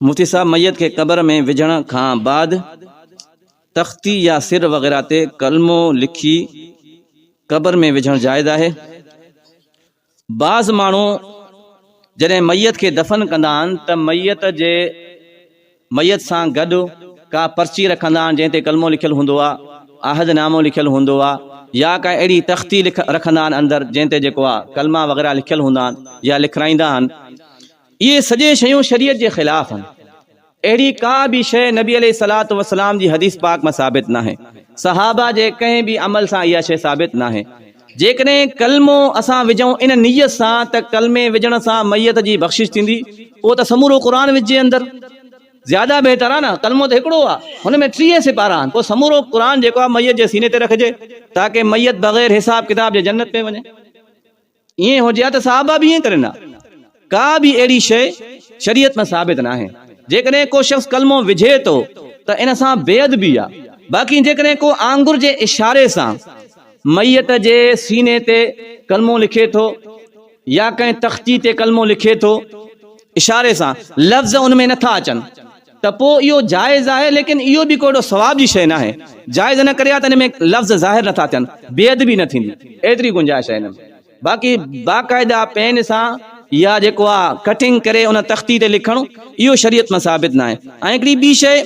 मुफ्ती साहब मैयत के कब्र में विझण खां बाद तख्ती या सिर वग़ैरह ते कलमो लिखी कब्र में विझण जायज़ आहे। बाज़ माण्हू जॾहिं मैयत के दफ़न कंदा आहिनि त मैयत सां गॾु का पर्ची रखंदा आहिनि जंहिं ते कलमो लिखियलु हूंदो आहे, आहदनामो लिखियलु हूंदो आहे, या का अहिड़ी तख्ती रखंदा आहिनि अंदरि जंहिं ते जेको आहे कलमा वग़ैरह लिखियलु हूंदा आहिनि या लिखाईंदा आहिनि। ये सॼे शयूं शरीयत जे ख़िलाफ़ आहिनि। अहिड़ी का बि शइ नबी अलैहिस्सलातु वस्सलाम जी हदीस पाक में साबित न आहे, सहाबा जे कंहिं बि अमल सां इहा शइ साबित न आहे। जेकॾहिं कलमो असां विझूं इन नियत सां त कलमे विझण सां मैयत जी बख़्शिश थींदी, पोइ त समूरो क़ुरान विझे अंदरि, ज़्यादा बहितर आहे न। कलमो त हिकिड़ो आहे, हुन में 30 सिपारा आहिनि, पोइ समूरो क़ुरान जेको आहे मैयत जे सीने ते रखिजे ताकी मैयत बग़ैर हिसाब किताब जे जन्नत में वञे। ईअं हुजे हा त सहाबा बि ईअं करनि। का बि अहिड़ी शइ शरीयत में साबित न आहे। जेकॾहिं को शख़्स कलमो विझे थो त इन सां बेअदबी आहे। बाक़ी जेकॾहिं को आंगुर जे इशारे सां मैयत जे सीने ते कलमो लिखे थो या कंहिं तख्ती ते कलमो लिखे थो इशारे सां, लफ़्ज़ उन में नथा अचनि, त पोइ इहो जाइज़ आहे। लेकिन इहो बि कोई सवाब जी शइ न आहे। जाइज़ न करे आहे त इन में लफ़्ज़ ज़ाहिर नथा थियनि, बेअदबी न थींदी, एतिरी गुंजाइश आहे हिन में। बाक़ी बाक़ाइदा पेन सां या जेको आहे कटिंग करे उन तख्ती ते लिखणु, इहो शरीयत में साबित न आहे। ऐं हिकिड़ी ॿी शइ,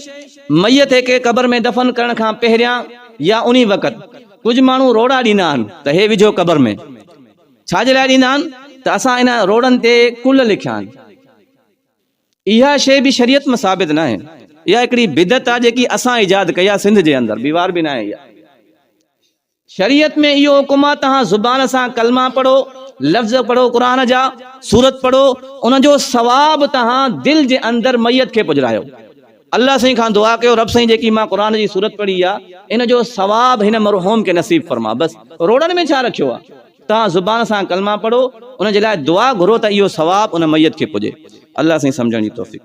मैयत खे क़ब्र में दफ़न करण खां पहिरियां या उन वक़्तु कुझु माण्हू रोड़ा ॾींदा आहिनि त हे विझो क़ब्र में। छाजे लाइ ॾींदा आहिनि? त असां इन रोड़नि ते कुल लिखिया आहिनि। इहा शइ बि शरीयत में साबित न आहे। इहा हिकिड़ी बिदत आहे जेकी असां ईजाद कई आहे सिंध जे अंदरि, बीवार बि न आहे इहा। शरीयत में इहो हुकुम आहे तव्हां ज़ुबान सां कलमा पढ़ो, लफ़्ज़ पढ़ो क़ुरान जा, सूरत पढ़ो, उन जो सवाब तव्हां दिलि जे अंदरि मैयत खे पुॼरायो। अल्लाह साईं खां दुआ कयो, रब साईं जेकी मां क़ुरान जी सूरत पढ़ी आहे इन जो सवाब हिन मरहूम खे नसीब फरमा। बसि रोड़नि में छा रखियो आहे? तव्हां ज़ुबान सां कलमा पढ़ो, उन जे लाइ दुआ घुरो त इहो सवाब उन मैयत खे पुॼे। अल्लाह साईं सम्झण जी तौफ़ीक़।